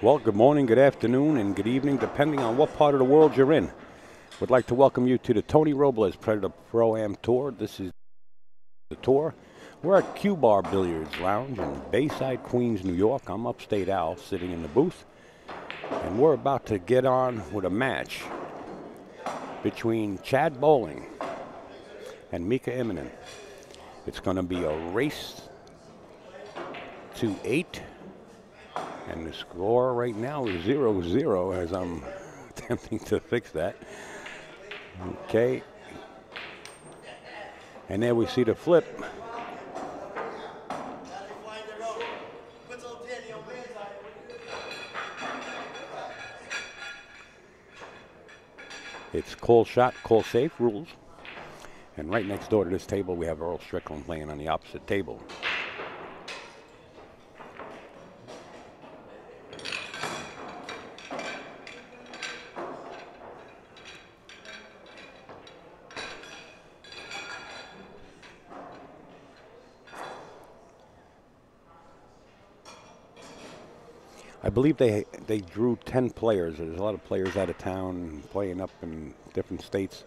Well, good morning, good afternoon, and good evening, depending on what part of the world you're in. Would like to welcome you to the Tony Robles Predator Pro-Am Tour. This is the tour. We're at Q-Bar Billiards Lounge in Bayside, Queens, New York. I'm Upstate Al, sitting in the booth. And we're about to get on with a match between Chad Bowling and Mika Immonen. It's going to be a race to 8. And the score right now is 0-0 as I'm attempting to fix that. Okay. And there we see the flip. It's call shot, call safe rules. And right next door to this table, we have Earl Strickland playing on the opposite table. I believe they drew 10 players. There's a lot of players out of town playing up in different states.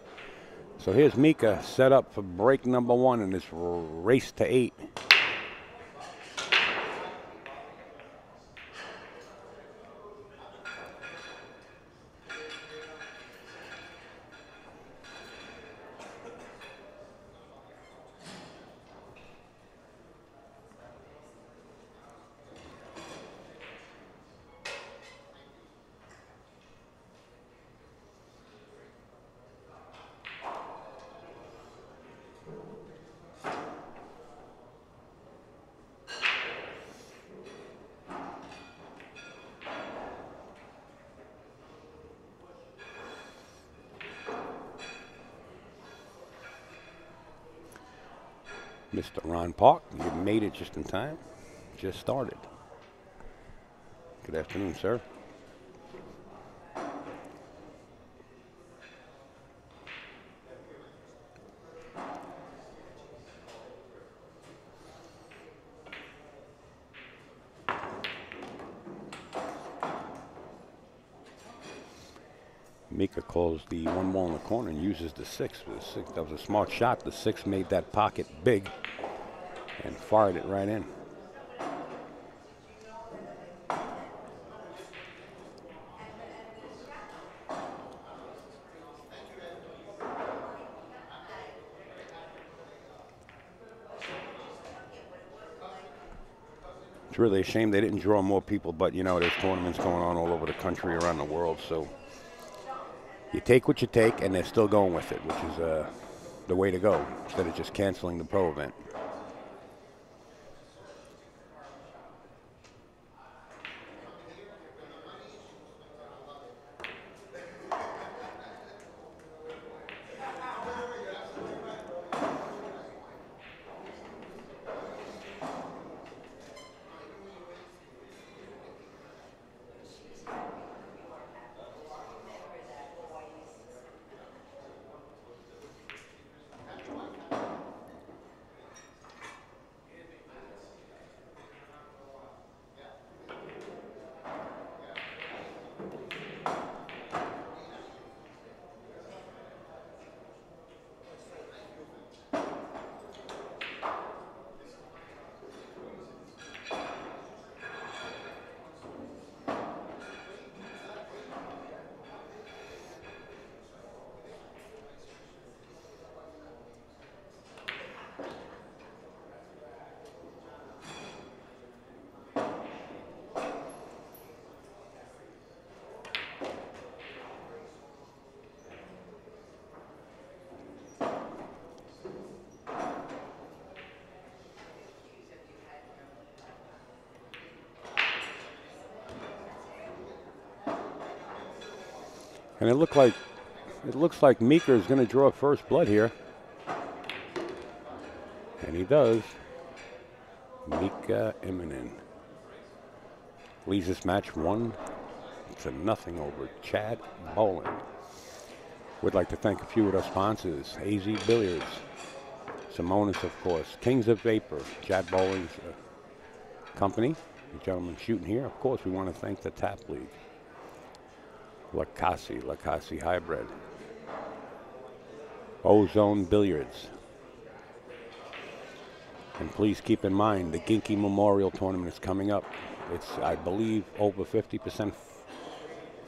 So here's Mika set up for break number 1 in this race to 8. Mr. Ron Park, you made it just in time. Just started. Good afternoon, sir. Mika calls the 1 ball in the corner and uses the 6. That was a smart shot. The 6 made that pocket big and fired it right in. It's really a shame they didn't draw more people, but you know, there's tournaments going on all over the country, around the world, so you take what you take, and they're still going with it, which is the way to go, instead of just canceling the pro event. And it looks like Mika is going to draw first blood here. And he does. Mika Immonen leads this match 1-0 over Chad Bowling. Would like to thank a few of our sponsors: AZ Billiards, Immonen, of course, Kings of Vapor, Chad Bowling's company, You gentlemen shooting here. Of course, we want to thank the Tap League. Lacassi Hybrid. Ozone Billiards. And please keep in mind, the Ginky Memorial Tournament is coming up. It's, I believe, over 50%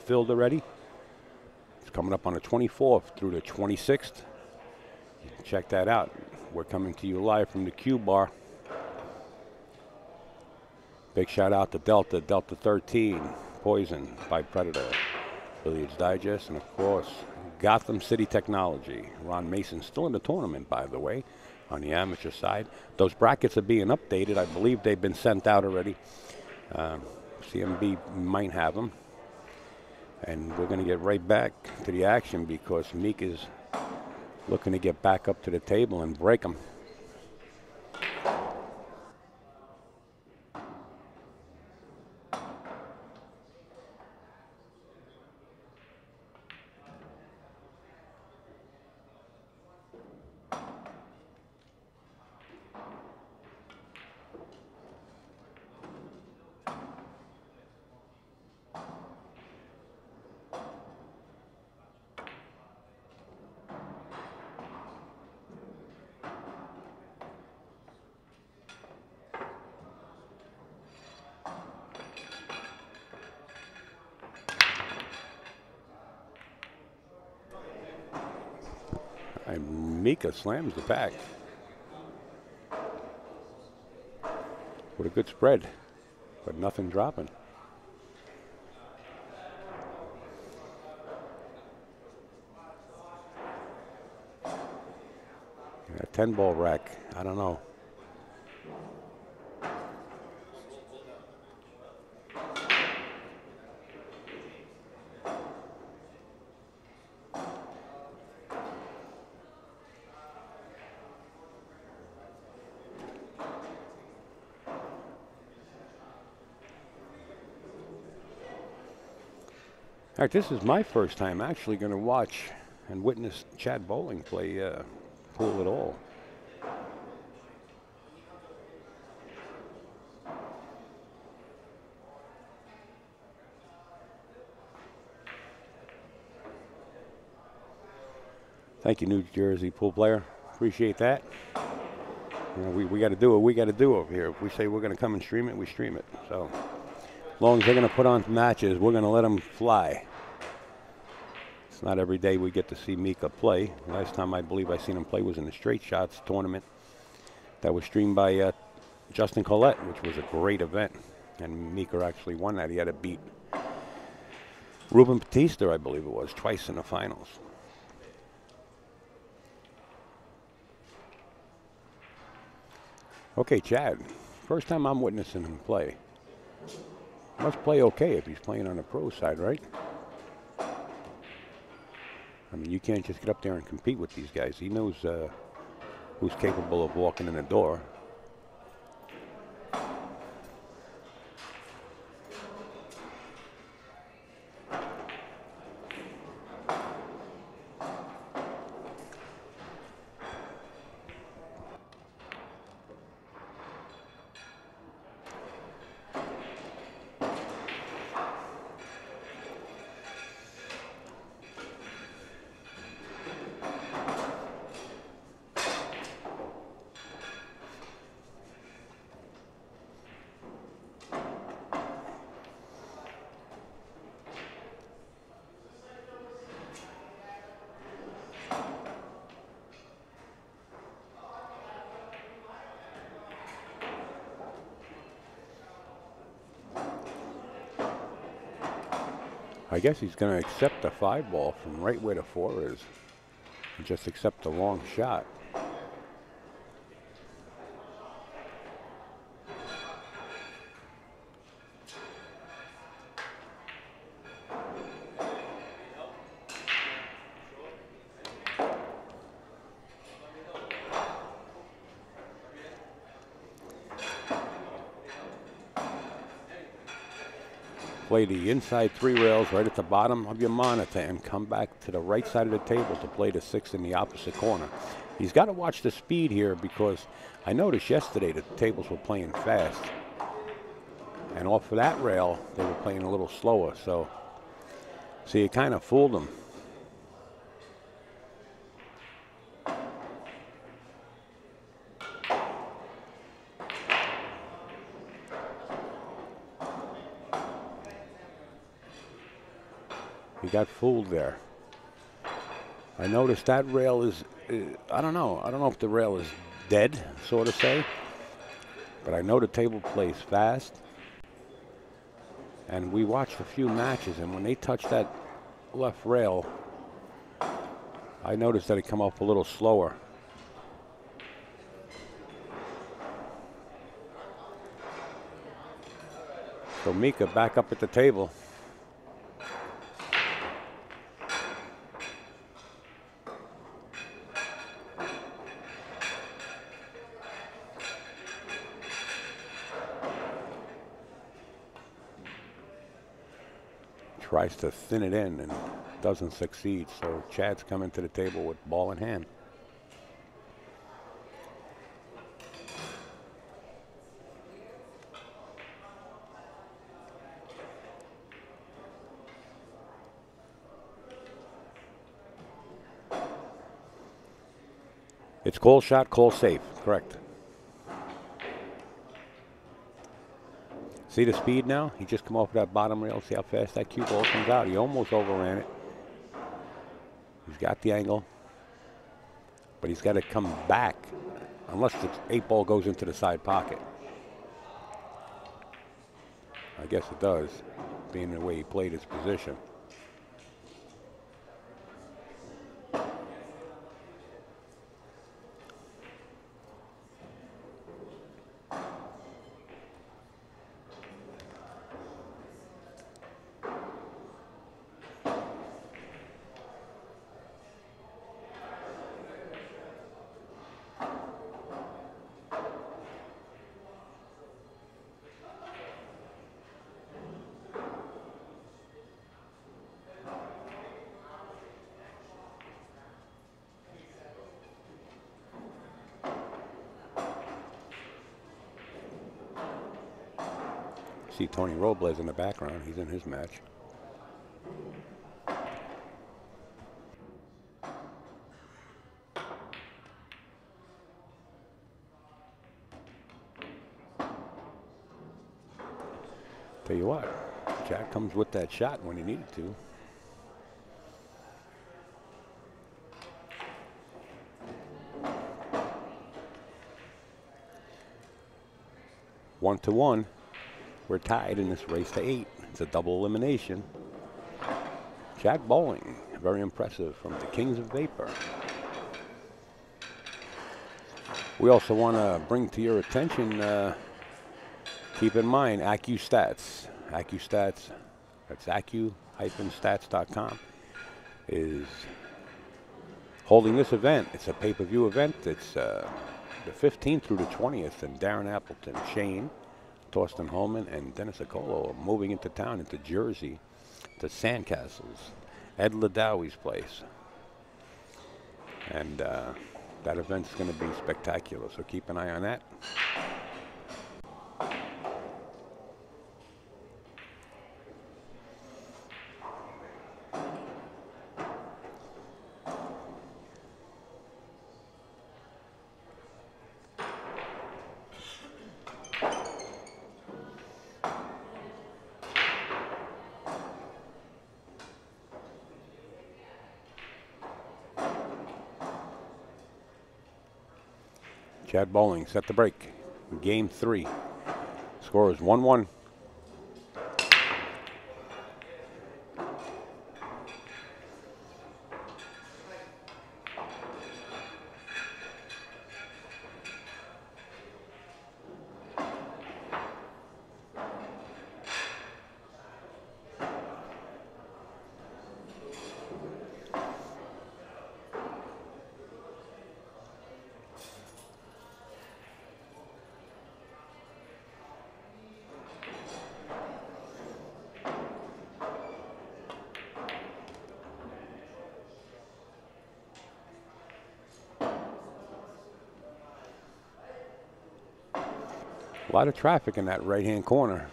filled already. It's coming up on the 24th through the 26th. Check that out. We're coming to you live from the Q Bar. Big shout out to Delta 13, Poison by Predator, Billiards Digest, and of course, Gotham City Technology. Ron Mason still in the tournament, by the way, on the amateur side. Those brackets are being updated. I believe they've been sent out already. CMB might have them. And we're going to get right back to the action because Mika's looking to get back up to the table and break them. And Mika slams the pack with a good spread, but nothing dropping. A 10-ball rack, I don't know. All right, this is my first time actually going to watch and witness Chad Bowling play pool at all. Thank you, New Jersey pool player. Appreciate that. You know, we got to do what we got to do over here. If we say we're going to come and stream it, we stream it. So as long as they're going to put on matches, we're going to let them fly. It's not every day we get to see Mika play. Last time I believe I seen him play was in the Straight Shots tournament that was streamed by Justin Collette, which was a great event. And Mika actually won that. He had to beat Ruben Batista, I believe it was, twice in the finals. Okay, Chad, first time I'm witnessing him play. Must play okay if he's playing on the pro side, right? I mean, you can't just get up there and compete with these guys. He knows who's capable of walking in the door. I guess he's going to accept the 5-ball from right where the 4 is and just accept the long shot. Play the inside 3 rails right at the bottom of your monitor and come back to the right side of the table to play the 6 in the opposite corner. He's got to watch the speed here because I noticed yesterday that the tables were playing fast. And off of that rail, they were playing a little slower. So, see, it kind of fooled them. He got fooled there. I noticed that rail is, I don't know if the rail is dead, so to say, but I know the table plays fast. And we watched a few matches, and when they touched that left rail, I noticed that it come up a little slower. So Mika back up at the table. Tries to thin it in and doesn't succeed. So Chad's coming to the table with ball in hand. It's call shot, call safe, correct. See the speed now? He just come off that bottom rail. See how fast that cue ball comes out. He almost overran it. He's got the angle, but he's got to come back unless the 8-ball goes into the side pocket. I guess it does, being the way he played his position. See Tony Robles in the background. He's in his match. Tell you what, Jack comes with that shot when he needed to. One to one. We're tied in this race to 8. It's a double elimination. Jack Bowling, very impressive from the Kings of Vapor. We also want to bring to your attention, keep in mind, AccuStats. AccuStats, that's accu-stats.com, is holding this event. It's a pay-per-view event. It's the 15th through the 20th, and Darren Appleton, Shane, Torsten Holman, and Dennis Acolo are moving into town, into Jersey, to Sandcastles, Ed Ladawi's place. And that event's going to be spectacular, so keep an eye on that. Chad Bowling set the break. Game 3. Score is 1-1. A lot of traffic in that right-hand corner.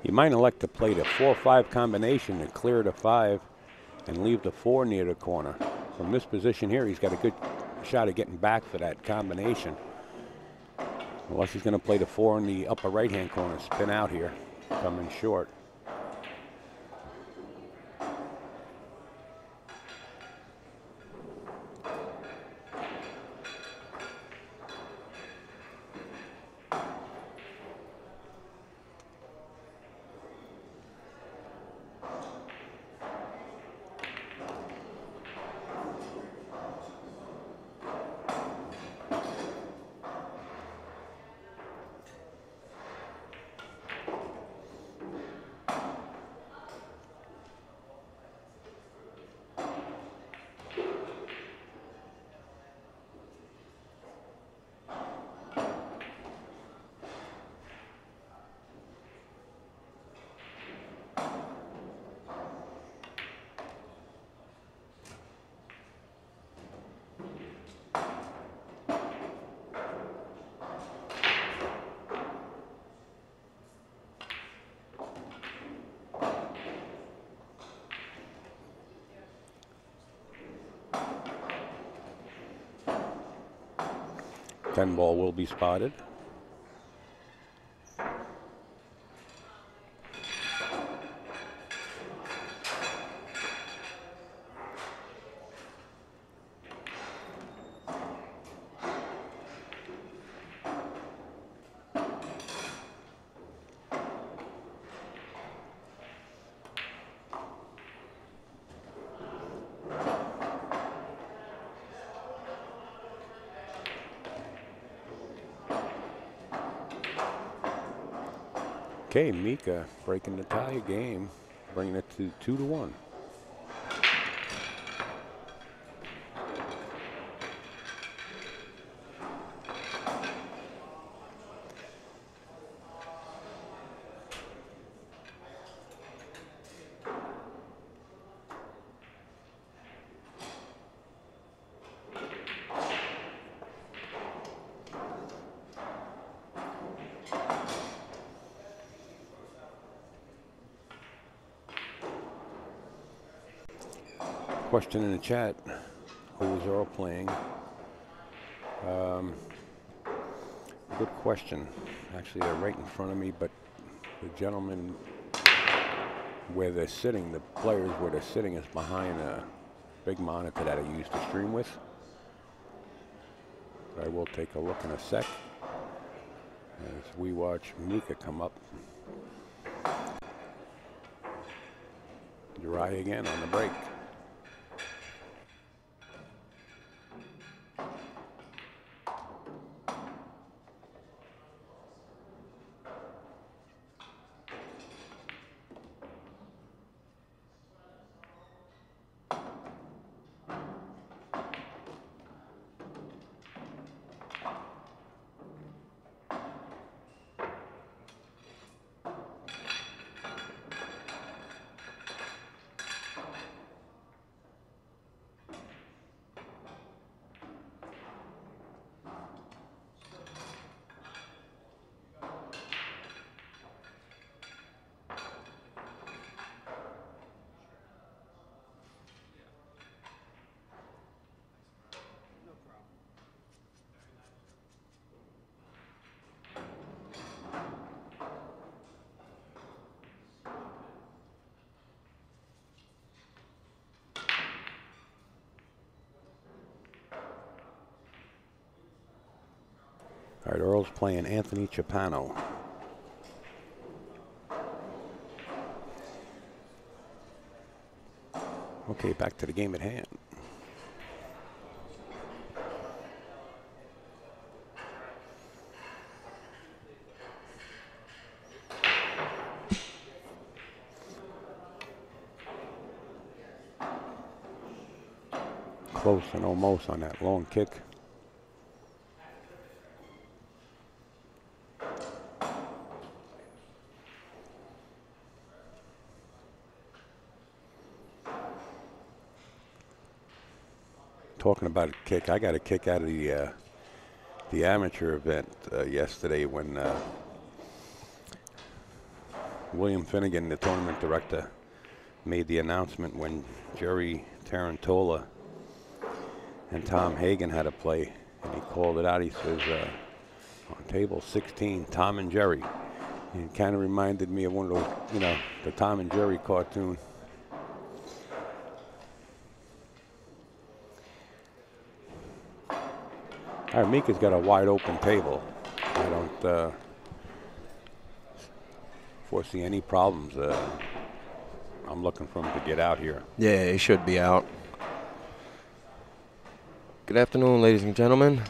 He might elect to play the 4-5 combination and clear the 5 and leave the 4 near the corner. From this position here, he's got a good shot at getting back for that combination. Unless he's going to play the 4 in the upper right-hand corner, spin out here, coming short. Ten ball will be spotted. Okay, Mika breaking the tie game, bringing it to 2-1. Question in the chat, who is Earl playing? Good question. Actually, they're right in front of me, but the gentleman where they're sitting, the players where they're sitting is behind a big monitor that I use to stream with. But I will take a look in a sec as we watch Mika come up. Uriah again on the break. All right, Earl's playing Anthony Chapano. Okay, back to the game at hand. Close and almost on that long kick. Talking about a kick, I got a kick out of the amateur event yesterday when William Finnegan, the tournament director, made the announcement when Jerry Tarantola and Tom Hagen had to play, and he called it out. He says, on table 16, Tom and Jerry. And it kind of reminded me of one of those, you know, the Tom and Jerry cartoon. All right, Mika's got a wide open table. I don't foresee any problems. I'm looking for him to get out here. Yeah, he should be out. Good afternoon, ladies and gentlemen.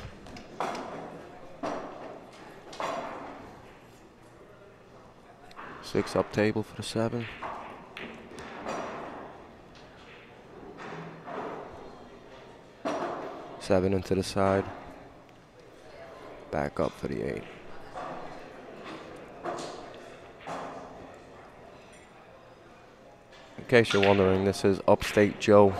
Six up table for the 7. Seven into the side. Back up for the 8. In case you're wondering, this is Upstate Joe.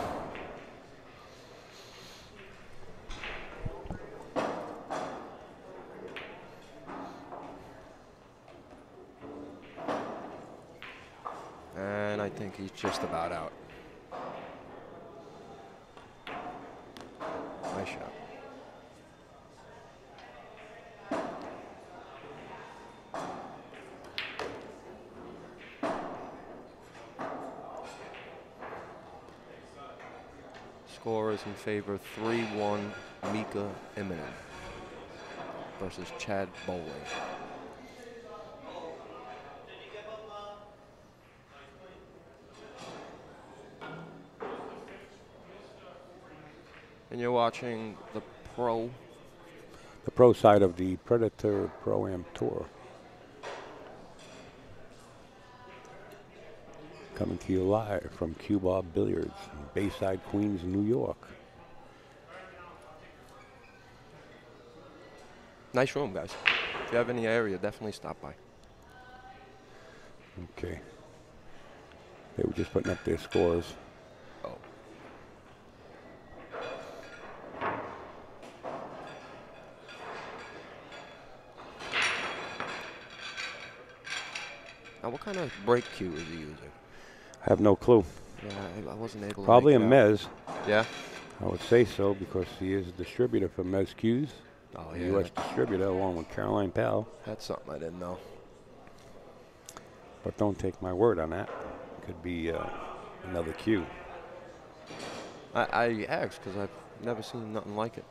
And I think he's just about out. Nice shot. Score is in favor 3-1 Mika Immonen versus Chad Bowling. And you're watching the pro side of the Predator Pro-Am Tour. Coming to you live from Cue Bar Billiards in Bayside, Queens, New York. Nice room, guys. If you have any area, definitely stop by. Okay. They were just putting up their scores. Oh. Now, what kind of brake cue is he using? I have no clue. Yeah, I wasn't able to. Probably a make it out. Mez. Yeah? I would say so because he is a distributor for Mez Cues. Oh, yeah. U.S. distributor along with Caroline Powell. That's something I didn't know. But don't take my word on that. Could be another cue. I asked because I've never seen nothing like it.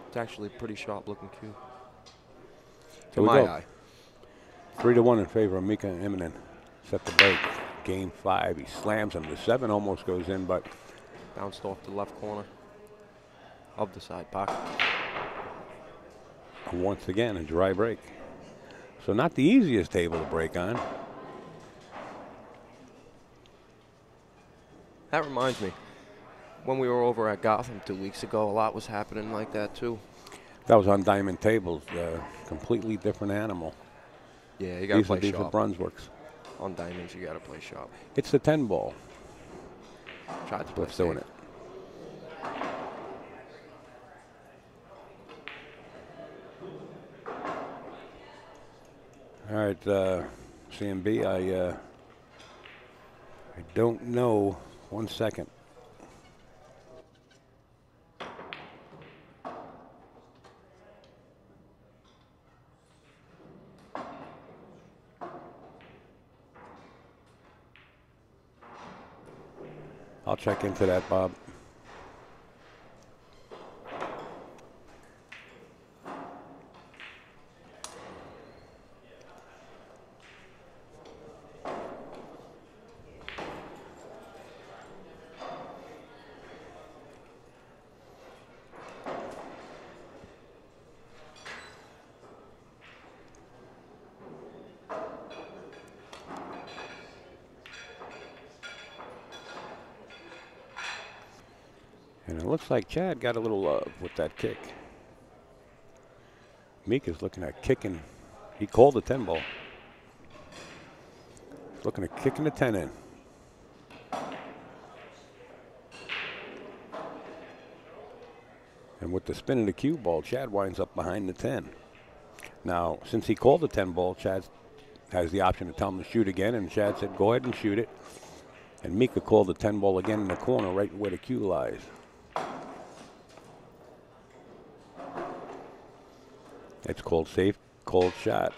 It's actually a pretty sharp looking cue. To my eye. 3-1 in favor of Mika Immonen. Set the break. Game 5. He slams him. The 7 almost goes in, but bounced off the left corner of the side pocket. Once again, a dry break. So not the easiest table to break on. That reminds me, when we were over at Gotham 2 weeks ago, a lot was happening like that too. That was on diamond tables. Completely different animal. Yeah, you got to play These sharp. are Brunswicks. On diamonds, you got to play sharp. It's the 10 ball. Tried to play What's doing safe. it? All right, CMB, I don't know. 1 second. I'll check into that, Bob. And it looks like Chad got a little love with that kick. Mika's looking at kicking. He called the 10 ball. He's looking at kicking the 10 in. And with the spin of the cue ball, Chad winds up behind the 10. Now, since he called the 10 ball, Chad has the option to tell him to shoot again, and Chad said, go ahead and shoot it. And Mika called the 10 ball again in the corner, right where the cue lies. It's called safe, cold shot.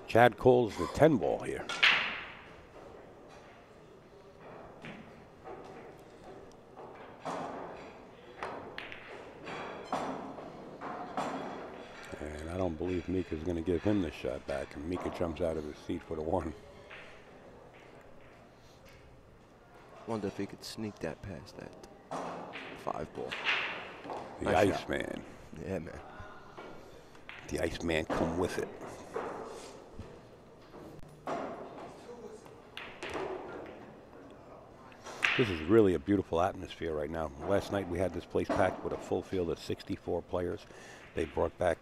Chad calls the 10 ball here. And I don't believe Mika's going to give him the shot back. And Mika jumps out of his seat for the 1. Wonder if he could sneak that past that 5 ball. The Nice Iceman. Yeah, man. The Iceman come with it. This is really a beautiful atmosphere right now. Last night we had this place packed with a full field of 64 players. They brought back,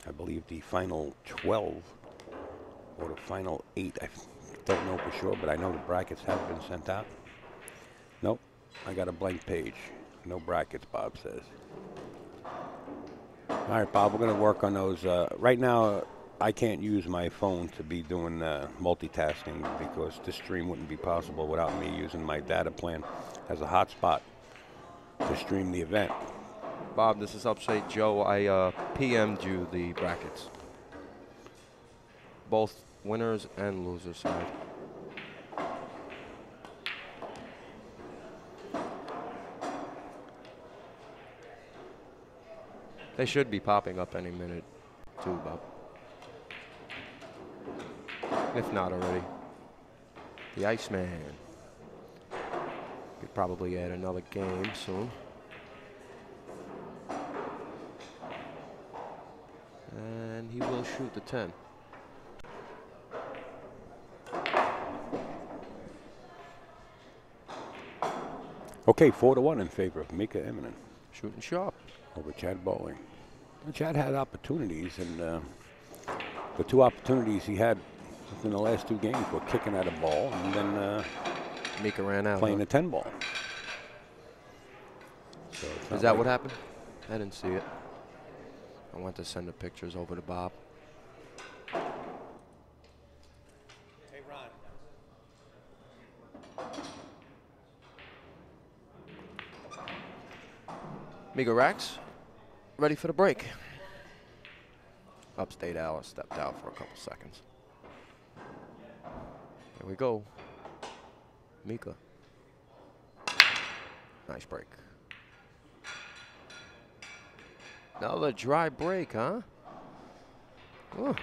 I believe, the final 12 or the final 8. I don't know for sure, but I know the brackets have been sent out. Nope, I got a blank page. No brackets, Bob says. All right, Bob, we're going to work on those. Right now, I can't use my phone to be doing multitasking because this stream wouldn't be possible without me using my data plan as a hotspot to stream the event. Bob, this is Upstate Joe. I PM'd you the brackets. Both winners and losers side. They should be popping up any minute too, Bob. If not already. The Iceman. Could probably add another game soon. And he will shoot the 10. Okay, 4-1 in favor of Mika Immonen. Shooting sharp. Over Chad Bowling. And Chad had opportunities, and the 2 opportunities he had in the last 2 games were kicking at a ball and then Mika ran out. playing a 10 ball. So is that what happened? I didn't see it. I want to send the pictures over to Bob. Hey, Ron. Mika Rax, ready for the break. Upstate Alice stepped out for a couple seconds. Here we go. Mika. Nice break. Another dry break, huh? Ooh.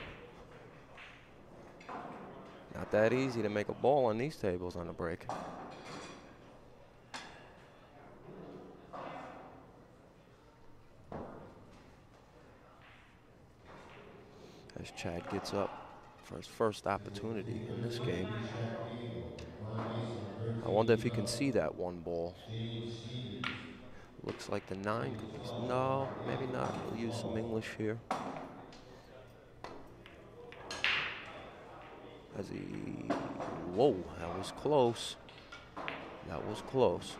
Not that easy to make a ball on these tables on a break. As Chad gets up for his first opportunity in this game. I wonder if he can see that 1 ball. Looks like the 9 could be. No, maybe not. He'll use some English here. As he. Whoa, that was close. That was close.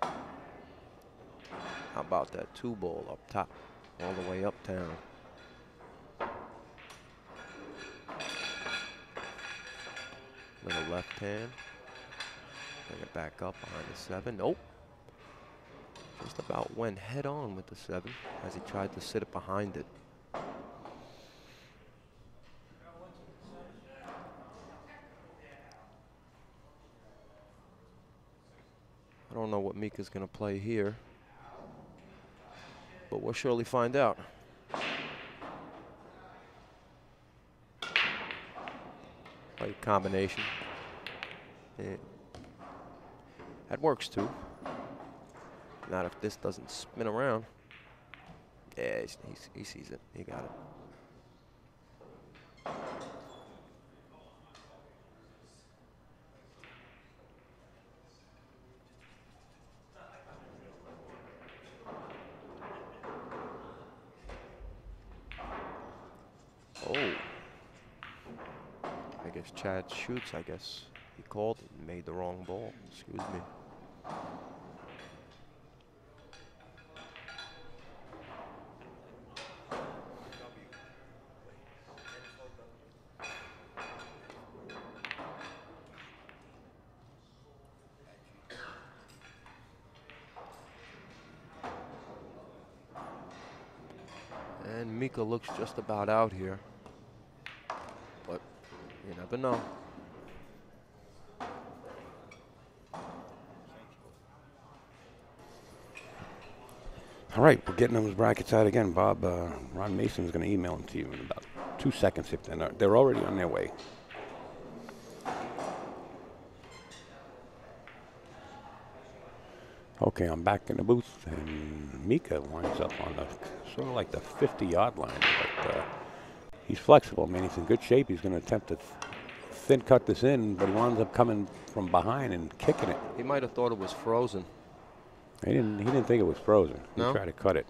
How about that 2 ball up top, all the way uptown? Little left hand. Bring it back up behind the 7. Nope. Just about went head on with the 7 as he tried to sit it behind it. I don't don't know what Mika's going to play here, but we'll surely find out. Play combination. That works too. Not if this doesn't spin around. Yeah, he sees it. He got it. Oh. I guess Chad shoots, I guess. He called and made the wrong ball. Excuse me. And Mika looks just about out here, but you never know. All right, we're getting those brackets out again, Bob. Ron Mason's going to email them to you in about 2 seconds if they're already on their way. Okay, I'm back in the booth, and Mika winds up on the sort of like the 50-yard line, but he's flexible. I mean, he's in good shape. He's going to attempt to thin cut this in, but he winds up coming from behind and kicking it. He might have thought it was frozen. He didn't think it was frozen. He No? tried to cut it.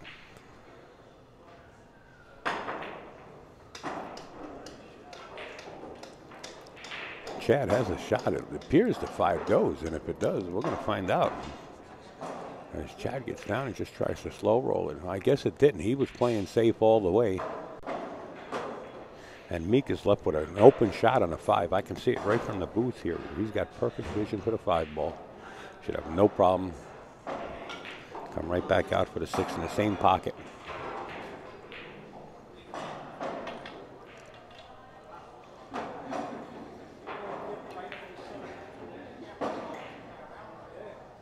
Chad has a shot. It appears the 5 goes, and if it does, we're going to find out. As Chad gets down and just tries to slow roll it. I guess it didn't. He was playing safe all the way. And Mika's left with an open shot on a 5. I can see it right from the booth here. He's got perfect vision for the 5 ball. Should have no problem. Come right back out for the 6 in the same pocket.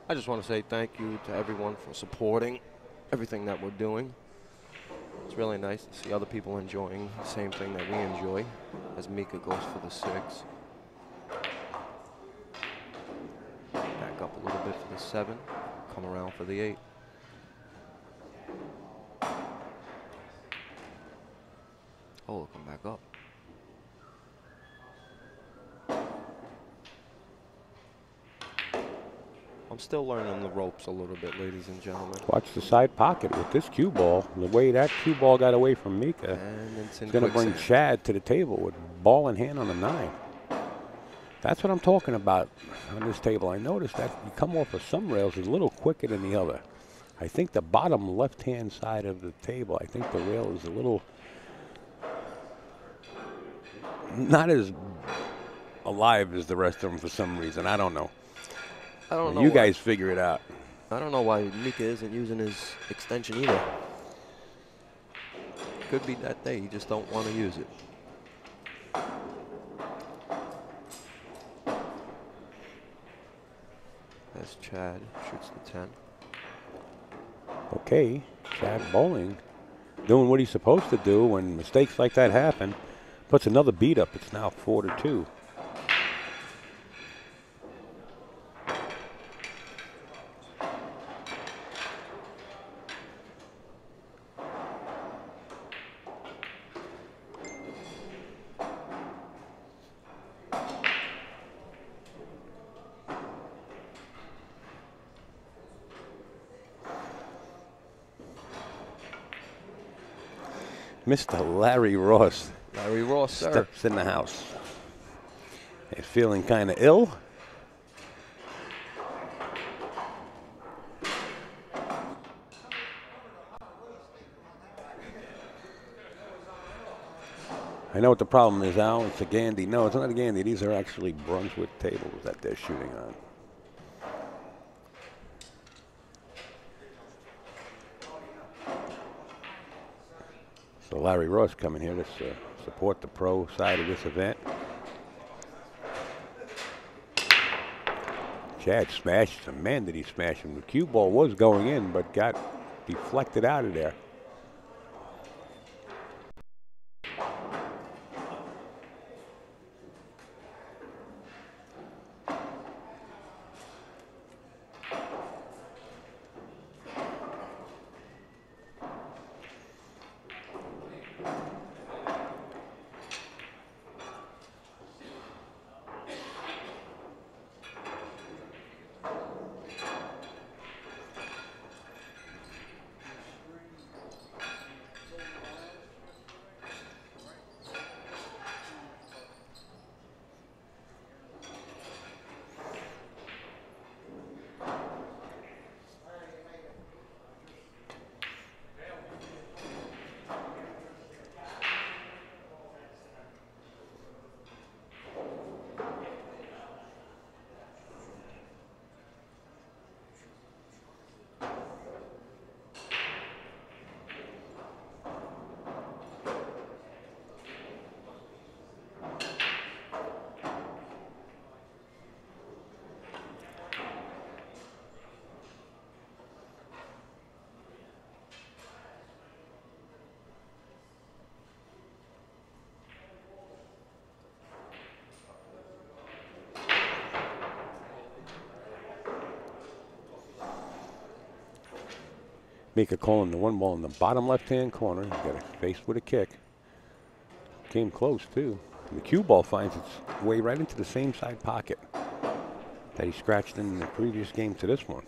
I just want to say thank you to everyone for supporting everything that we're doing. It's really nice to see other people enjoying the same thing that we enjoy as Mika goes for the 6. Back up a little bit for the 7. Come around for the 8. Oh, come back up. I'm still learning the ropes a little bit, ladies and gentlemen. Watch the side pocket with this cue ball. The way that cue ball got away from Mika, And it's going to bring Chad to the table with ball in hand on the 9. That's what I'm talking about on this table. I noticed that you come off of some rails a little quicker than the other. I think the bottom left-hand side of the table, I think the rail is a little not as alive as the rest of them for some reason. I don't know. I don't know. You guys figure it out. I don't know why Mika isn't using his extension either. Could be that day. You just don't want to use it. There's Chad. Shoots the 10. Okay, Chad bowling, doing what he's supposed to do when mistakes like that happen. Puts another beat up. It's now 4-2. Mr. Larry Ross. Larry Ross, sir. Steps in the house. He's feeling kind of ill. I know what the problem is, Al. It's a Gandy. No, it's not a Gandy. These are actually Brunswick tables that they're shooting on. So Larry Ross coming here to support the pro side of this event. Chad smashed him. Man, did he smash him. The cue ball was going in, but got deflected out of there. Mika calling the one ball in the bottom left-hand corner. He's got it faced with a kick. Came close, too. And the cue ball finds its way right into the same side pocket that he scratched in the previous game to this one.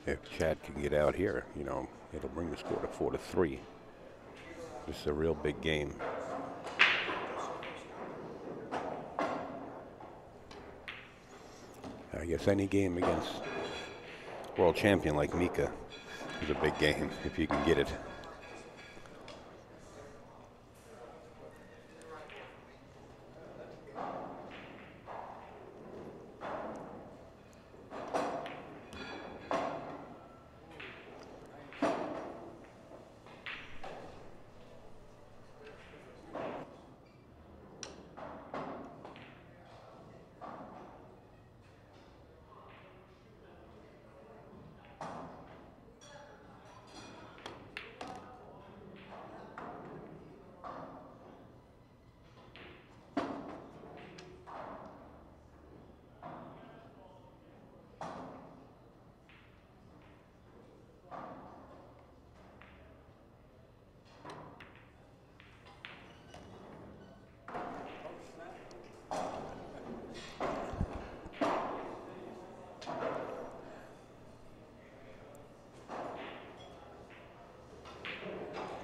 If Chad can get out here, you know, it'll bring the score to 4-3. This is a real big game. I guess any game against world champion like Mika is a big game if you can get it.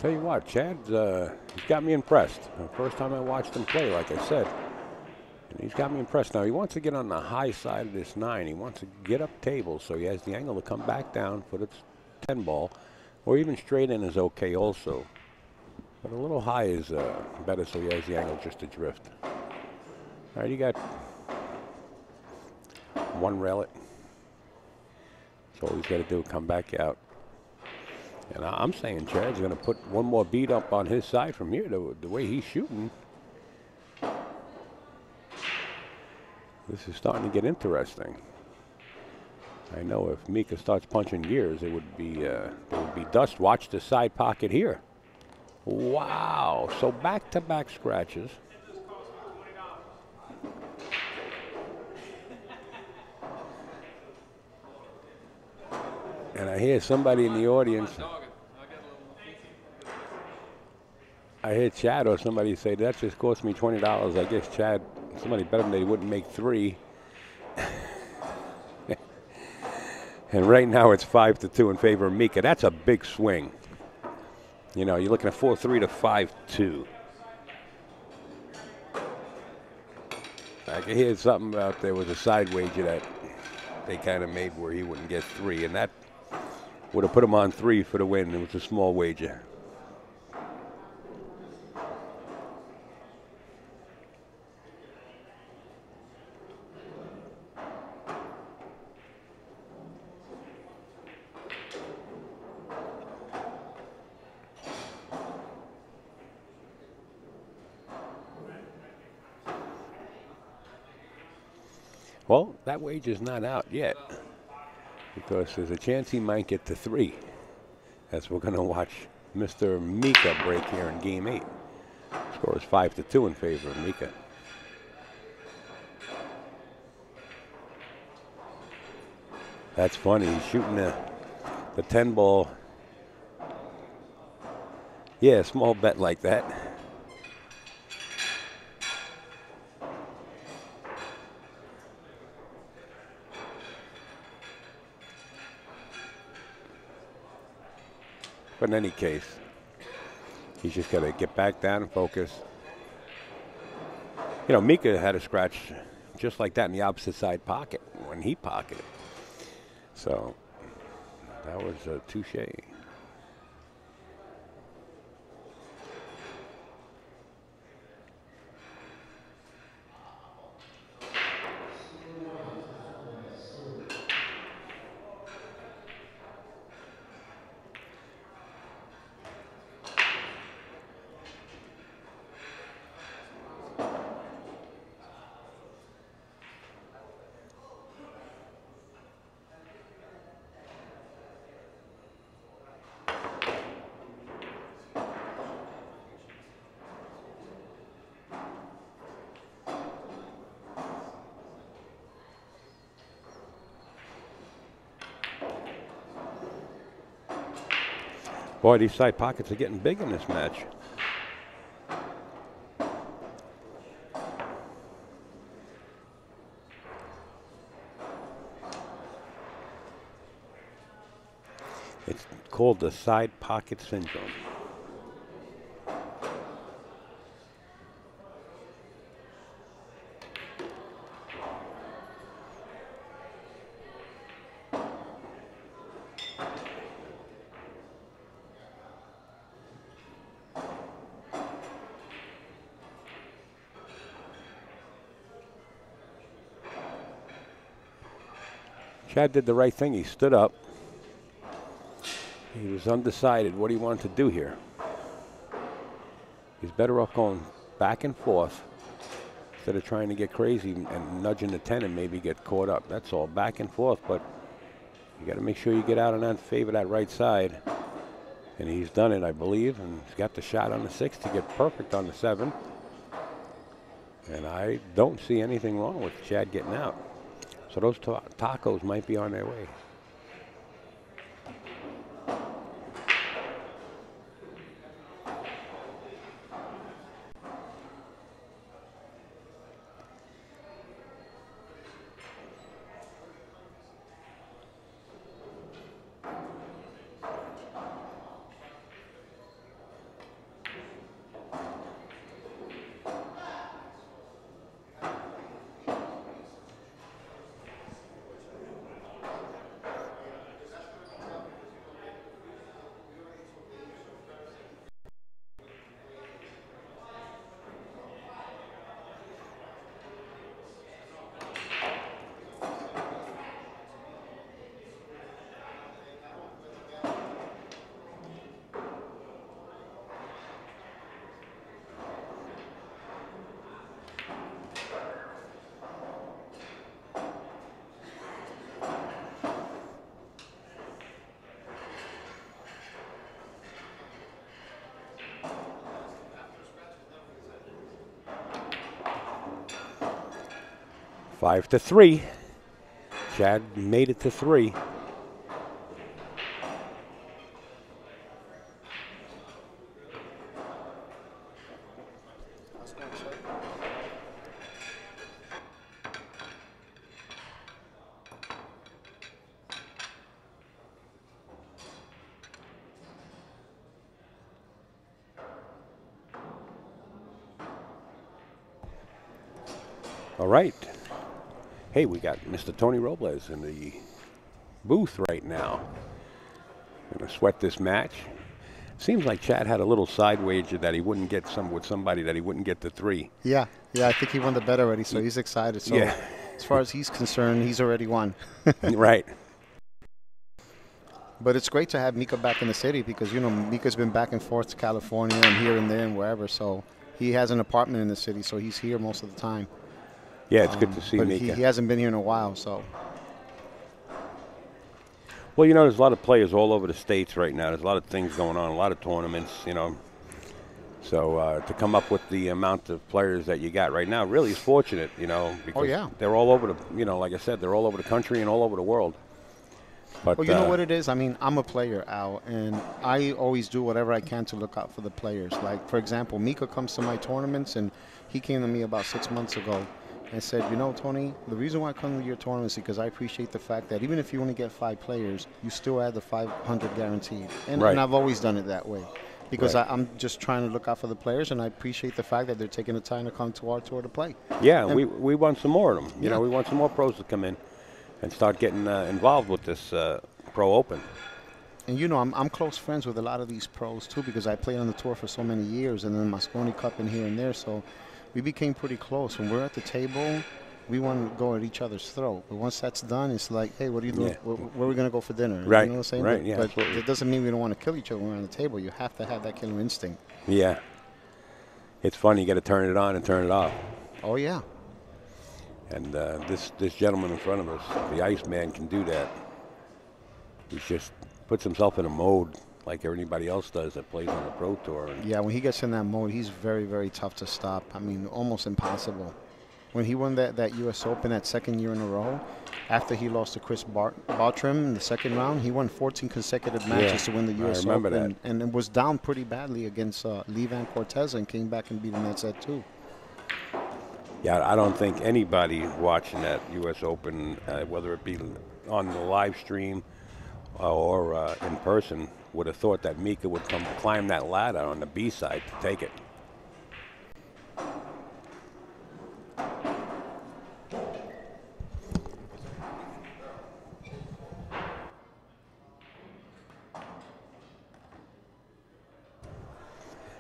Tell you what, Chad's he's got me impressed. The first time I watched him play, like I said, and he's got me impressed. Now he wants to get on the high side of this 9. He wants to get up tables, so he has the angle to come back down for the 10 ball, or even straight in is okay also. But a little high is better, so he has the angle just to drift. All right, you got one rail it. That's all he's got to do, come back out. And I'm saying Chad's going to put one more beat up on his side from here, the way he's shooting. This is starting to get interesting. I know if Mika starts punching gears, there would be dust. Watch the side pocket here. Wow. So back-to-back scratches. And I hear somebody in the audience, I hear Chad or somebody say, that just cost me $20. I guess Chad, somebody bet him they wouldn't make 3. And right now it's 5-2 in favor of Mika. That's a big swing. You know, you're looking at 4-3 to 5-2. I can hear something about there was a side wager that they kind of made where he wouldn't get 3, and that would have put him on 3 for the win. It was a small wager. Well, that wager's not out yet because there's a chance he might get to 3 as we're going to watch Mr. Mika break here in Game 8. Score is 5-2 in favor of Mika. That's funny. He's shooting the 10 ball. Yeah, small bet like that. But in any case, he's just got to get back down and focus. You know, Mika had a scratch just like that in the opposite side pocket when he pocketed. So that was a touche. Boy, these side pockets are getting big in this match. It's called the side pocket syndrome. Chad did the right thing. He stood up. He was undecided what he wanted to do here. He's better off going back and forth instead of trying to get crazy and nudging the 10 and maybe get caught up. That's all, back and forth, but you got to make sure you get out on that favor that right side. And he's done it, I believe, and he's got the shot on the 6 to get perfect on the 7. And I don't see anything wrong with Chad getting out. So those tacos might be on their way. Five to 3. Chad made it to 3. All right. Hey, we got Mr. Tony Robles in the booth right now. Gonna sweat this match. Seems like Chad had a little side wager that he wouldn't get with somebody that he wouldn't get the 3. Yeah, I think he won the bet already, so he's excited. So yeah. as far as he's concerned, he's already won. Right. But it's great to have Mika back in the city because, you know, Mika's been back and forth to California and here and there and wherever. So he has an apartment in the city, so he's here most of the time. Yeah, it's good to see but Mika. He hasn't been here in a while, so. Well, you know, there's a lot of players all over the states right now. There's a lot of things going on, a lot of tournaments, you know. So to come up with the amount of players that you got right now really is fortunate, you know, because they're all over the, you know, like I said, they're all over the country and all over the world. But, well, you know what it is? I mean, I'm a player, Al, and I always do whatever I can to look out for the players. Like, for example, Mika comes to my tournaments, and he came to me about 6 months ago and said, you know, Tony, the reason why I come to your tournaments is because I appreciate the fact that even if you only get 5 players, you still add the 500 guaranteed. And I've always done it that way because I'm just trying to look out for the players, and I appreciate the fact that they're taking the time to come to our tour to play. Yeah, and we want some more of them. You know, we want some more pros to come in and start getting involved with this Pro Open. And, you know, I'm close friends with a lot of these pros, too, because I played on the tour for so many years, and then Mosconi Cup and here and there, so we became pretty close. When we're at the table, we want to go at each other's throat. But once that's done, it's like, hey, what are you doing? Where are we going to go for dinner? Right, you know what I'm saying? right, yeah, but absolutely. it doesn't mean we don't want to kill each other when we're on the table. You have to have that killer instinct. Yeah. It's fun. You got to turn it on and turn it off. Oh, yeah. And this gentleman in front of us, the Iceman, can do that. He just puts himself in a mode like anybody else does that plays on the Pro Tour. And yeah, when he gets in that mode, he's very, very tough to stop. I mean, almost impossible. When he won that U.S. Open that second year in a row, after he lost to Chris Bartram in the second round, he won 14 consecutive matches to win the U.S. Open. I remember that. And it was down pretty badly against Lee Van Cortez and came back and beat him that set, too. Yeah, I don't think anybody watching that U.S. Open, whether it be on the live stream or in person, would have thought that Mika would climb that ladder on the B side to take it.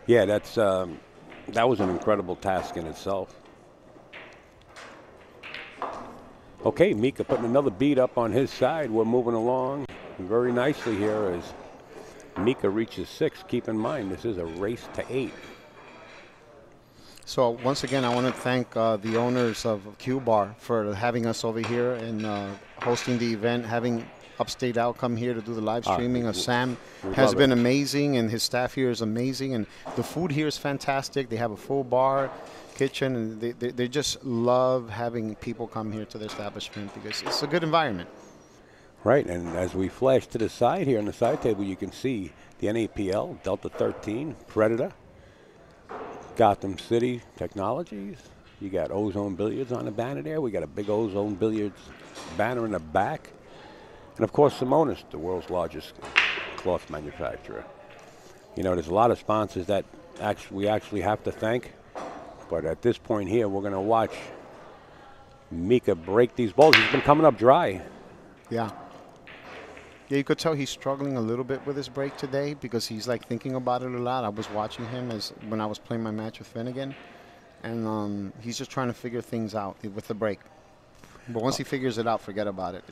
Yeah, that was an incredible task in itself. Okay, Mika putting another beat up on his side. We're moving along very nicely here as Mika reaches 6. Keep in mind, this is a race to 8. So once again, I want to thank the owners of Q Bar for having us over here and hosting the event, having Upstate Outcome here to do the live streaming. Sam has been amazing, and his staff here is amazing, and the food here is fantastic. They have a full bar, kitchen, and they just love having people come here to the establishment because it's a good environment. Right, and as we flash to the side here on the side table, you can see the NAPL, Delta 13, Predator, Gotham City Technologies. You got Ozone Billiards on the banner there. We got a big Ozone Billiards banner in the back. And, of course, Immonen, the world's largest cloth manufacturer. You know, there's a lot of sponsors that we actually have to thank. But at this point here, we're going to watch Mika break these balls. He's been coming up dry. Yeah. Yeah, you could tell he's struggling a little bit with his break today because he's, like, thinking about it a lot. I was watching him when I was playing my match with Finnegan. And he's just trying to figure things out with the break. But once he figures it out, forget about it.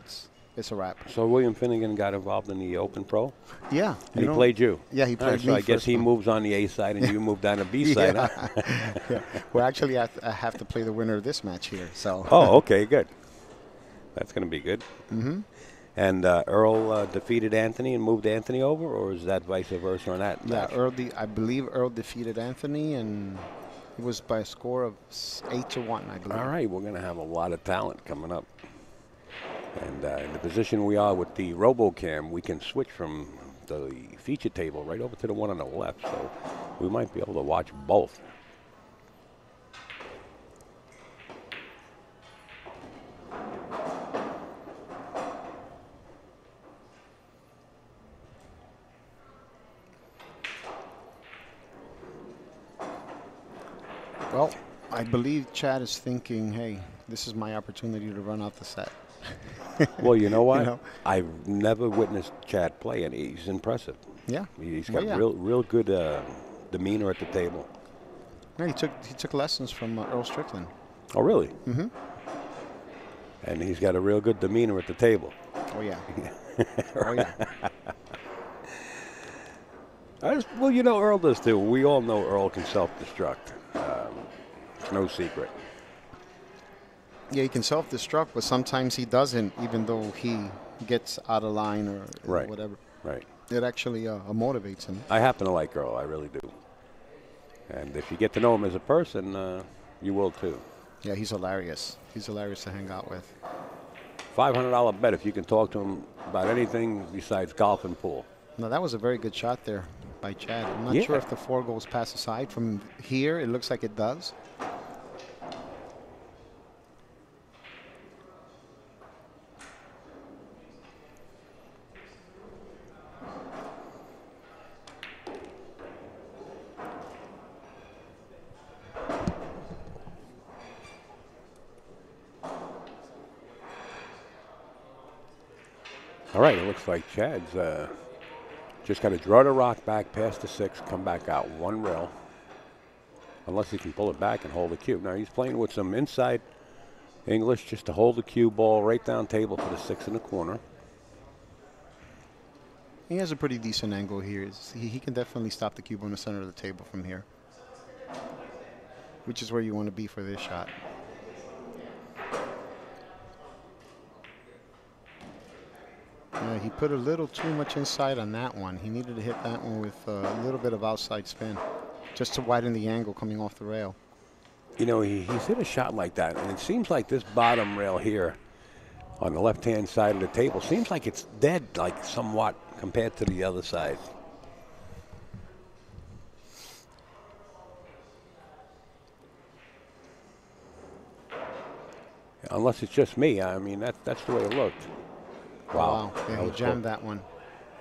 It's a wrap. So William Finnegan got involved in the Open Pro? Yeah. And he played you? Yeah, he played me. So I guess he moves on the A side and you moved on the B side. Huh? Yeah. Well, actually, I have to play the winner of this match here. So. Oh, okay, good. That's going to be good. Mm-hmm. And Earl defeated Anthony and moved Anthony over, or is that vice versa on that match? Yeah, I believe Earl defeated Anthony, and it was by a score of 8-1, I believe. All right, we're going to have a lot of talent coming up. And in the position we are with the RoboCam, we can switch from the feature table right over to the one on the left, so we might be able to watch both. Well, I believe Chad is thinking, hey, this is my opportunity to run out the set. Well, you know what? You know? I've never witnessed Chad play, and he's impressive. Yeah. He's Well, got yeah. real good demeanor at the table. Yeah, he took lessons from Earl Strickland. Oh, really? Mm-hmm. And he's got a real good demeanor at the table. Oh, yeah. Oh, yeah. Well, you know, Earl does too. We all know Earl can self-destruct. It's no secret. Yeah, he can self-destruct, but sometimes he doesn't, even though he gets out of line or Right. whatever. Right. It actually motivates him. I happen to like Earl. I really do. And if you get to know him as a person, you will too. Yeah, he's hilarious. He's hilarious to hang out with. $500 bet if you can talk to him about anything besides golf and pool. Now, that was a very good shot there by Chad. I'm not Yeah. sure if the 4 goes past the side. From here, it looks like it does. All right, it looks like Chad's just got to draw the rock back past the 6, come back out 1 rail. Unless he can pull it back and hold the cue. Now he's playing with some inside English just to hold the cue ball right down table for the 6 in the corner. He has a pretty decent angle here. He can definitely stop the cube on the center of the table from here, which is where you want to be for this shot. He put a little too much inside on that one. He needed to hit that one with a little bit of outside spin, just to widen the angle coming off the rail. You know, he's hit a shot like that, and it seems like this bottom rail here on the left-hand side of the table seems like it's dead, like somewhat, compared to the other side. Unless it's just me. I mean, that's the way it looked. Wow. Yeah, he jammed that one.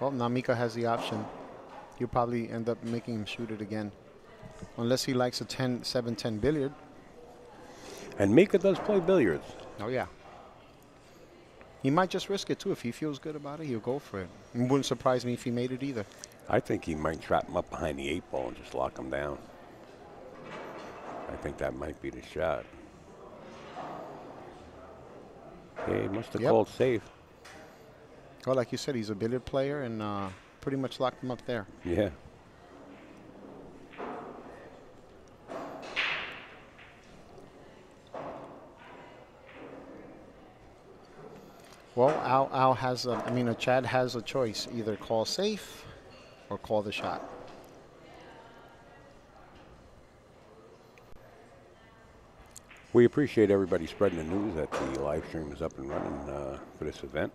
Well, now Mika has the option. He'll probably end up making him shoot it again. Unless he likes a 7-10 billiard. And Mika does play billiards. Oh, yeah. He might just risk it, too. If he feels good about it, he'll go for it. It wouldn't surprise me if he made it either. I think he might trap him up behind the 8 ball and just lock him down. I think that might be the shot. Yeah, he must have called safe. Well, like you said, he's a billiard player and pretty much locked him up there. Yeah. Well, Chad has a choice. Either call safe or call the shot. We appreciate everybody spreading the news that the live stream is up and running for this event.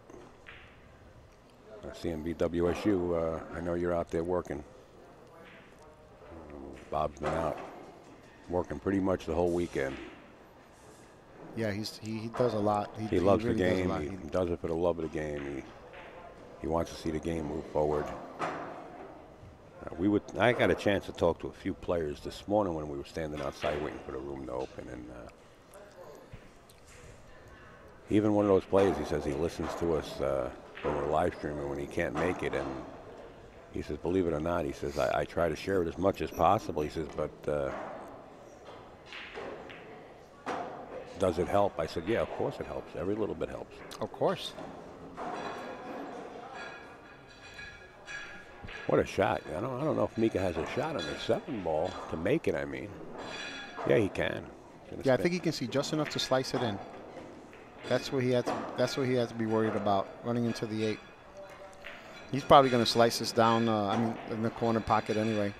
CMBWSU, I know you're out there working. Bob's been out working pretty much the whole weekend. Yeah, he does a lot. He loves really the game. Does He does it for the love of the game. He wants to see the game move forward. I got a chance to talk to a few players this morning when we were standing outside waiting for the room to open, and even one of those players, he says he listens to us when we're live streaming when he can't make it, and he says, believe it or not, he says, I try to share it as much as possible. He says, but does it help? I said, yeah, of course it helps. Every little bit helps. Of course. What a shot. I don't know if Mika has a shot on the 7 ball to make it, I mean. Yeah, he can. Yeah, I think he can see just enough to slice it in. That's what he had to be worried about, running into the 8. He's probably going to slice this down, in the corner pocket anyway.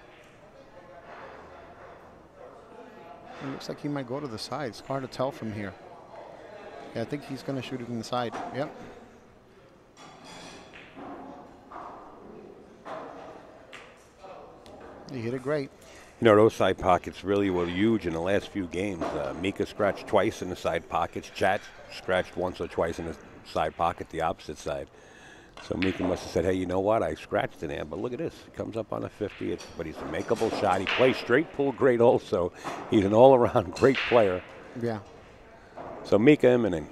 It looks like he might go to the side. It's hard to tell from here. Yeah, I think he's going to shoot it in the side. Yep. He hit it great. You know, those side pockets really were huge in the last few games. Mika scratched twice in the side pockets. Chad scratched once or twice in the side pocket, the opposite side. So Mika must have said, hey, you know what? I scratched in there, but look at this. He comes up on a 50, but he's a makeable shot. He plays straight pool great also. He's an all-around great player. Yeah. So Mika Immonen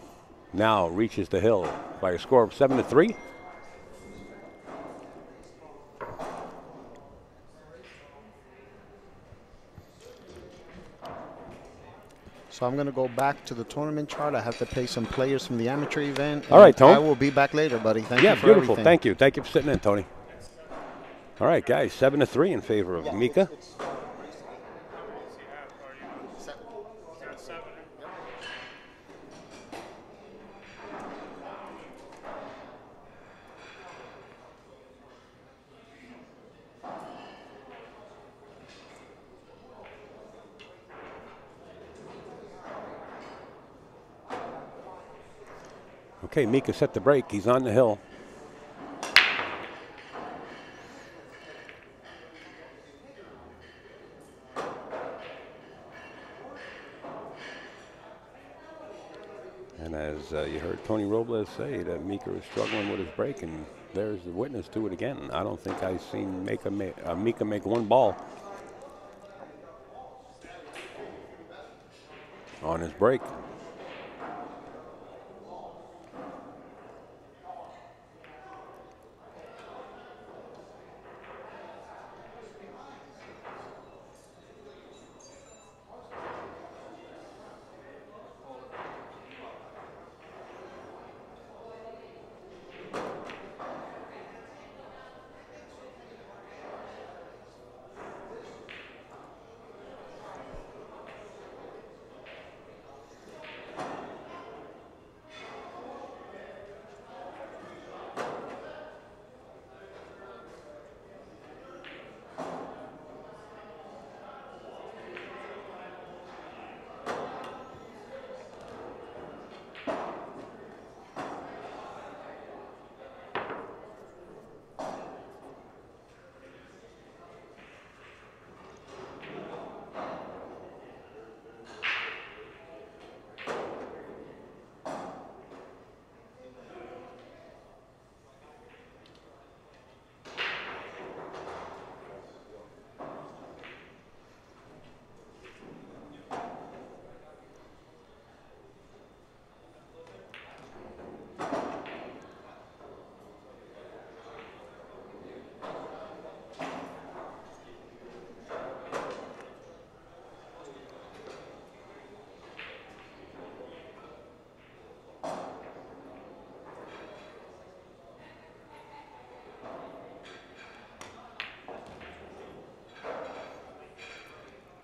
now reaches the hill by a score of 7-3. So I'm going to go back to the tournament chart. I have to play some players from the amateur event. All right, Tony. I will be back later, buddy. Thank you for beautiful. everything. Thank you. Thank you for sitting in, Tony. All right, guys, 7-3 in favor of Mika. Okay, Mika set the break. He's on the hill. And as you heard Tony Robles say, that Mika is struggling with his break, and there's the witness to it again. I don't think I've seen Mika make one ball on his break.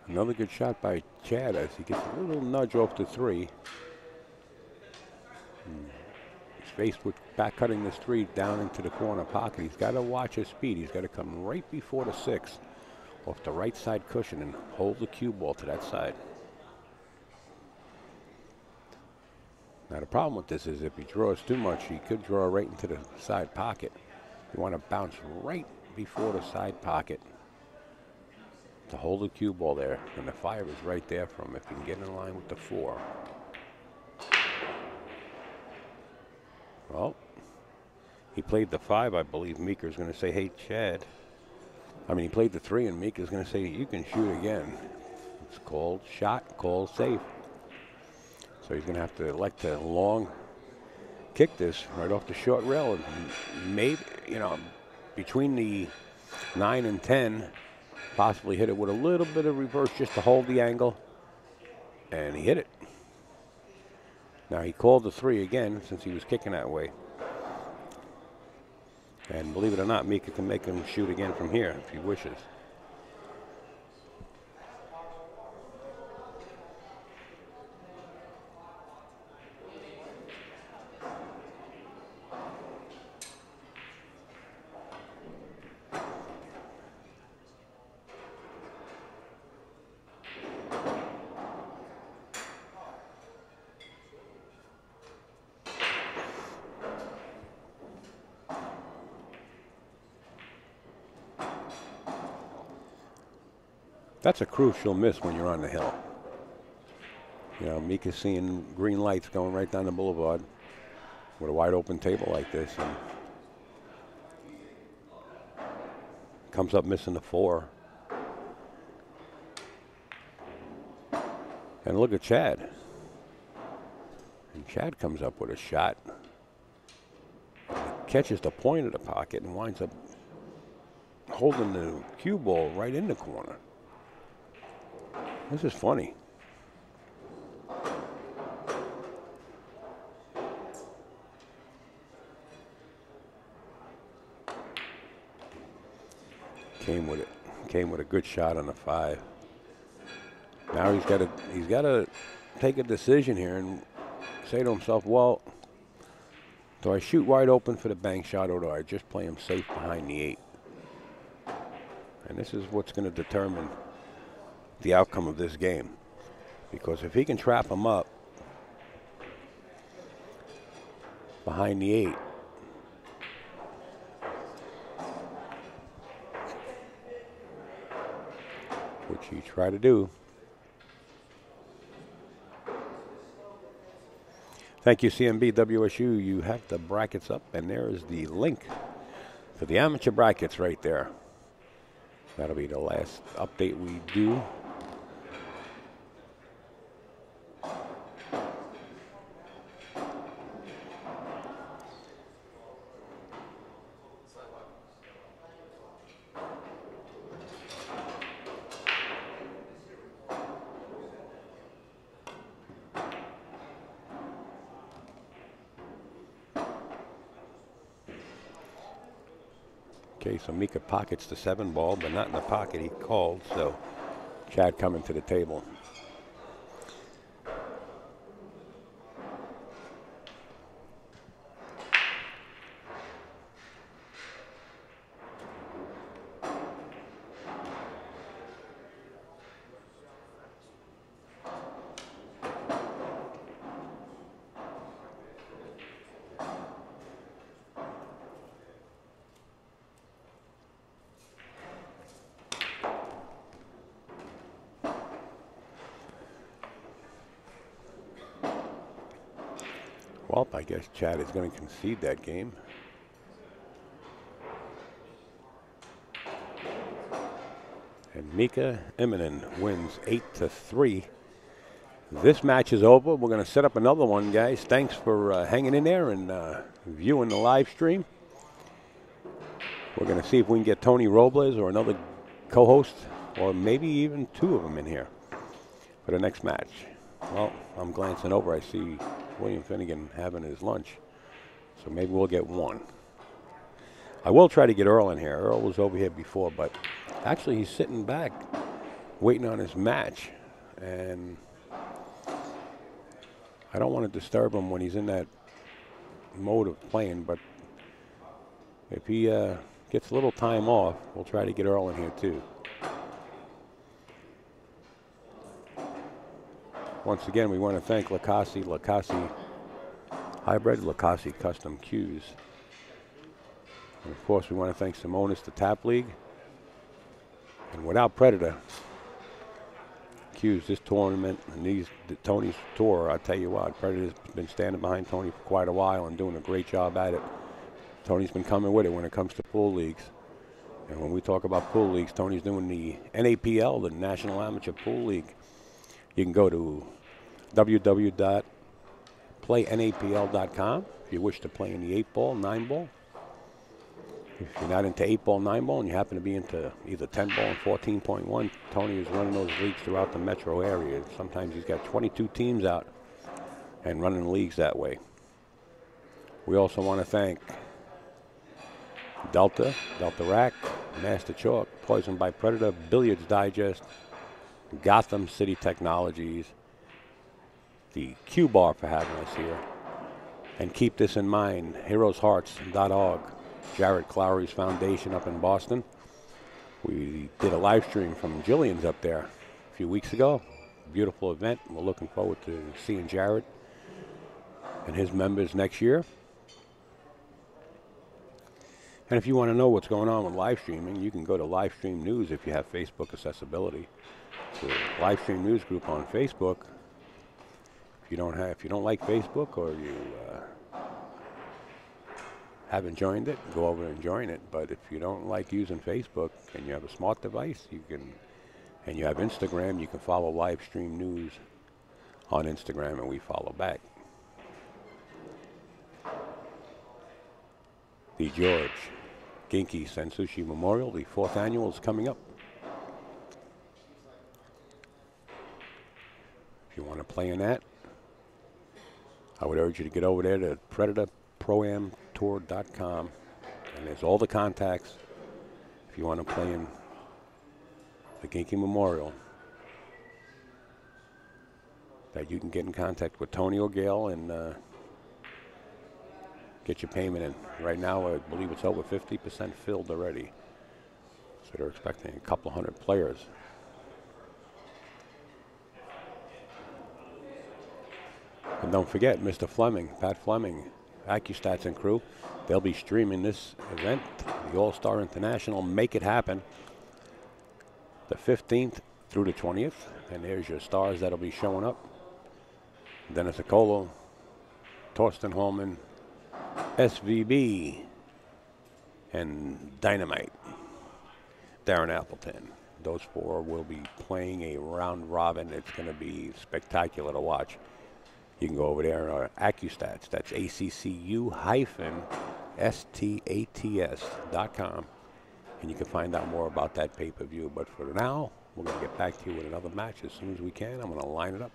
Another good shot by Chad as he gets a little nudge off the three. He's faced with back cutting this three down into the corner pocket. He's got to watch his speed. He's got to come right before the six off the right side cushion and hold the cue ball to that side. Now the problem with this is if he draws too much, he could draw right into the side pocket. You want to bounce right before the side pocket to hold the cue ball there, and the 5 is right there for him if he can get in line with the 4. Well, he played the 5, I believe. Mika's going to say, hey, Chad. I mean, he played the 3, and Mika's going to say, you can shoot again. It's called shot, called safe. So he's going to have to elect a long kick this right off the short rail, and maybe, you know, between the 9 and 10, possibly hit it with a little bit of reverse just to hold the angle, and he hit it. Now he called the 3 again since he was kicking that way. And believe it or not, Mika can make him shoot again from here if he wishes. That's a crucial miss when you're on the hill. You know, Mika's seeing green lights going right down the boulevard with a wide open table like this. And Comes up missing the 4. And look at Chad. And Chad comes up with a shot. Catches the point of the pocket and winds up holding the cue ball right in the corner. This is funny. Came with it. Came with a good shot on the 5. Now he's got to take a decision here and say to himself, well, do I shoot wide open for the bank shot, or do I just play him safe behind the 8? And this is what's going to determine the outcome of this game. Because if he can trap him up behind the 8, which he tried to do. Thank you, CMB WSU. You have the brackets up, and there is the link to the amateur brackets right there. That'll be the last update we do. Okay, so Mika pockets the 7 ball, but not in the pocket he called, so Chad coming to the table. Well, I guess Chad is going to concede that game. And Mika Immonen wins 8-3. This match is over. We're going to set up another one, guys. Thanks for hanging in there and viewing the live stream. We're going to see if we can get Tony Robles or another co-host, or maybe even 2 of them in here for the next match. Well, I'm glancing over. I see William Finnegan having his lunch, so maybe we'll get 1. I will try to get Earl in here. Earl was over here before, but actually he's sitting back waiting on his match, and I don't want to disturb him when he's in that mode of playing, but if he gets a little time off, we'll try to get Earl in here too. Once again, we want to thank Lacassi Hybrid, Lacassi Custom Cues. And of course, we want to thank Simonis, the Tap League. And without Predator Cues, this tournament and Tony's tour, I'll tell you what, Predator's been standing behind Tony for quite a while and doing a great job at it. Tony's been coming with it when it comes to pool leagues. And when we talk about pool leagues, Tony's doing the NAPL, the National Amateur Pool League. You can go to www.playnapl.com if you wish to play in the 8-ball, 9-ball. If you're not into 8-ball, 9-ball, and you happen to be into either 10-ball and 14.1, Tony is running those leagues throughout the metro area. Sometimes he's got 22 teams out and running leagues that way. We also want to thank Delta Rack, Master Chalk, Poison by Predator, Billiards Digest, Gotham City Technologies, the Q Bar for having us here. And keep this in mind, heroeshearts.org, Jared Clowery's foundation up in Boston. We did a live stream from Jillian's up there a few weeks ago. Beautiful event. We're looking forward to seeing Jared and his members next year. And if you want to know what's going on with live streaming, you can go to Live Stream News if you have Facebook accessibility. The Live Stream News group on Facebook. If you don't like Facebook, or you haven't joined it, go over and join it. But if you don't like using Facebook and you have a smart device, you can, and you have Instagram, you can follow live stream news on Instagram, and we follow back. The George Genki Sensushi Memorial, the 4th annual, is coming up. If you want to play in that, I would urge you to get over there to PredatorProAmTour.com, and there's all the contacts if you want to play in the Genki Memorial, that you can get in contact with Tony or Gail and get your payment in. Right now, I believe it's over 50% filled already, so they're expecting a couple hundred players. And don't forget, Mr. Fleming, Pat Fleming, AccuStats and crew, they'll be streaming this event, the All-Star International Make It Happen, the 15th through the 20th. And there's your stars that'll be showing up. Dennis Acolo, Torsten Holman, SVB, and Dynamite, Darren Appleton. Those 4 will be playing a round robin. It's going to be spectacular to watch. You can go over there, AccuStats, that's ACCU-STATS.com, and you can find out more about that pay-per-view. But for now, we're going to get back to you with another match as soon as we can. I'm going to line it up.